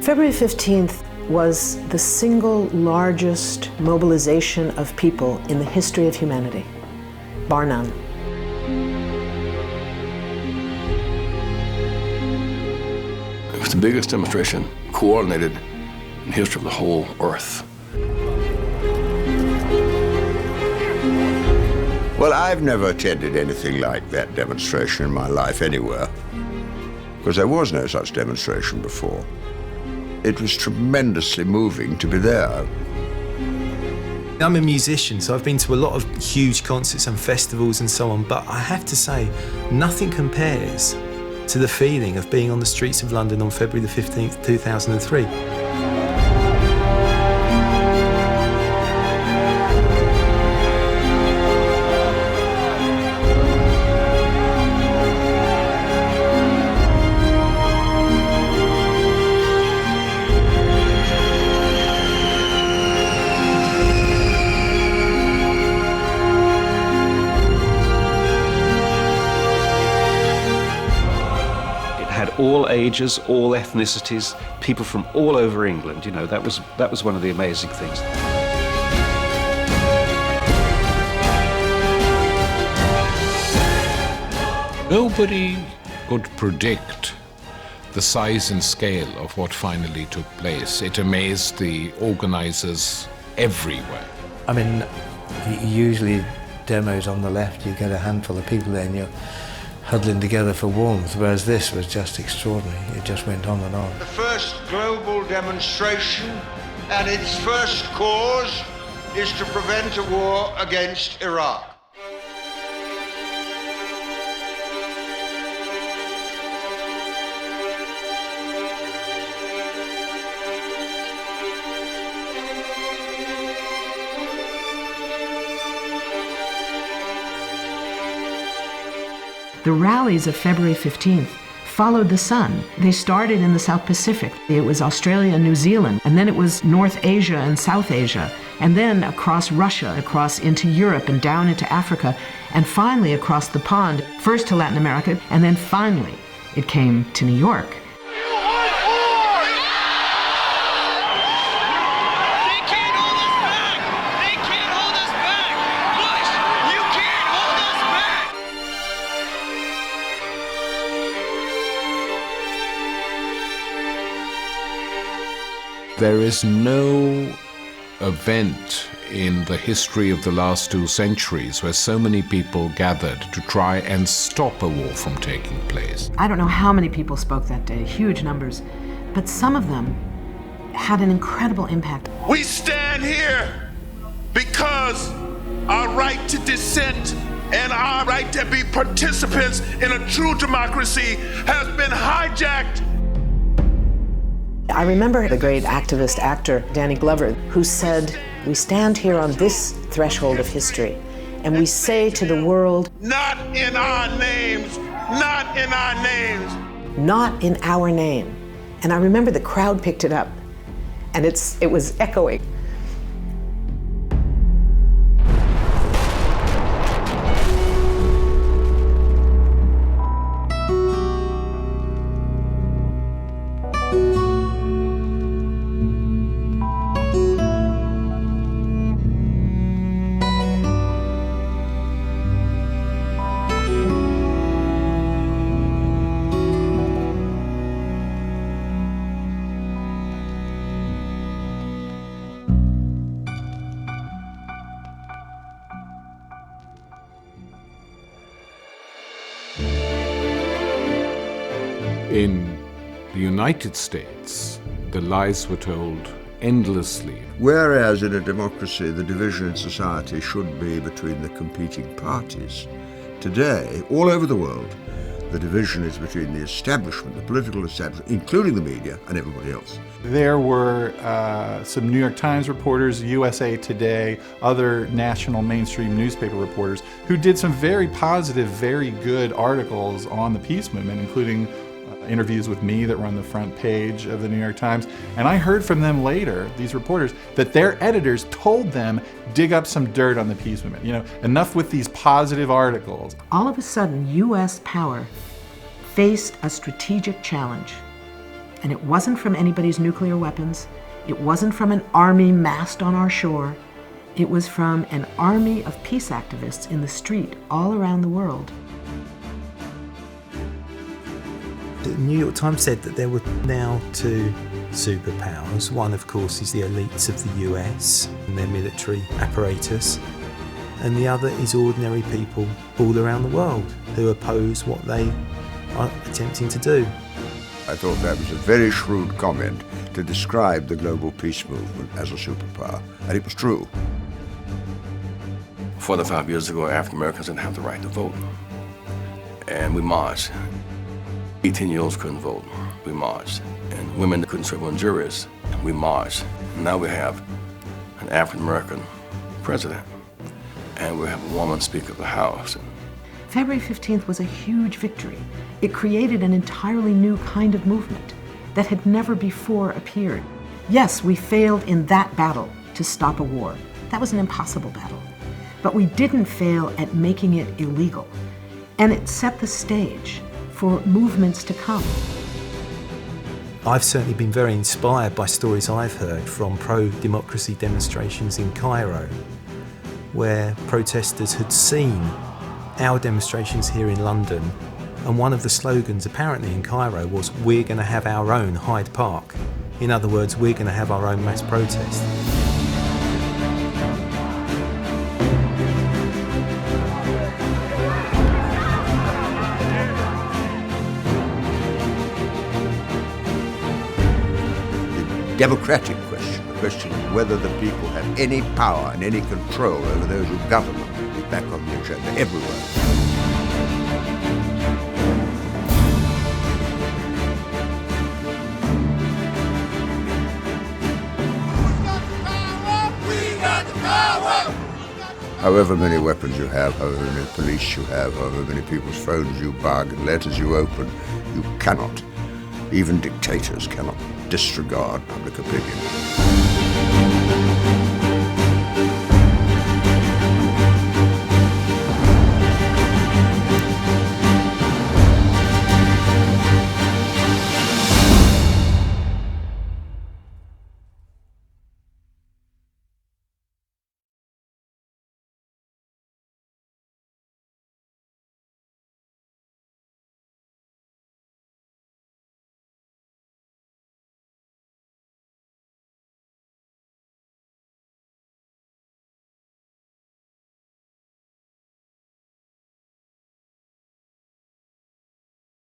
February 15th was the single largest mobilization of people in the history of humanity, bar none. It was the biggest demonstration coordinated in the history of the whole earth. Well, I've never attended anything like that demonstration in my life anywhere, because there was no such demonstration before. It was tremendously moving to be there. I'm a musician, so I've been to a lot of huge concerts and festivals and so on, but I have to say, nothing compares to the feeling of being on the streets of London on February the 15th, 2003. All ages, all ethnicities, people from all over England. You know, that was one of the amazing things. Nobody could predict the size and scale of what finally took place. It amazed the organizers everywhere. I mean, usually demos on the left, you get a handful of people there and you're huddling together for warmth, whereas this was just extraordinary. It just went on and on. The first global demonstration, and its first cause is to prevent a war against Iraq. The rallies of February 15th followed the sun. They started in the South Pacific. It was Australia and New Zealand, and then it was North Asia and South Asia, and then across Russia, across into Europe and down into Africa, and finally across the pond, first to Latin America, and then finally it came to New York. There is no event in the history of the last 2 centuries where so many people gathered to try and stop a war from taking place. I don't know how many people spoke that day, huge numbers, but some of them had an incredible impact. We stand here because our right to dissent and our right to be participants in a true democracy has been hijacked. I remember the great activist actor Danny Glover, who said, "We stand here on this threshold of history, and we say to the world, not in our names, not in our names. Not in our name." And I remember the crowd picked it up, and it was echoing. In the United States, the lies were told endlessly. Whereas in a democracy, the division in society should be between the competing parties. Today, all over the world, the division is between the establishment, the political establishment, including the media, and everybody else. There were some New York Times reporters, USA Today, other national mainstream newspaper reporters who did some very positive, very good articles on the peace movement, including interviews with me that were on the front page of the New York Times. And I heard from them later, these reporters, that their editors told them, dig up some dirt on the peace movement. You know, enough with these positive articles. All of a sudden, U.S. power faced a strategic challenge. And it wasn't from anybody's nuclear weapons. It wasn't from an army massed on our shore. It was from an army of peace activists in the street all around the world. The New York Times said that there were now two superpowers. One, of course, is the elites of the US and their military apparatus, and the other is ordinary people all around the world who oppose what they are attempting to do. I thought that was a very shrewd comment to describe the global peace movement as a superpower, and it was true. 45 years ago, African Americans didn't have the right to vote. And we marched. 18-year-olds couldn't vote. We marched. And women couldn't serve on juries. We marched. Now we have an African American president. And we have a woman Speaker of the House. February 15th was a huge victory. It created an entirely new kind of movement that had never before appeared. Yes, we failed in that battle to stop a war. That was an impossible battle. But we didn't fail at making it illegal. And it set the stage for movements to come. I've certainly been very inspired by stories I've heard from pro-democracy demonstrations in Cairo, where protesters had seen our demonstrations here in London, and one of the slogans apparently in Cairo was, "We're going to have our own Hyde Park." In other words, we're going to have our own mass protest. Democratic question, the question of whether the people have any power and any control over those who govern them, is back on the agenda everywhere. However many weapons you have, however many police you have, however many people's phones you bug and letters you open, you cannot, even dictators cannot, disregard public opinion.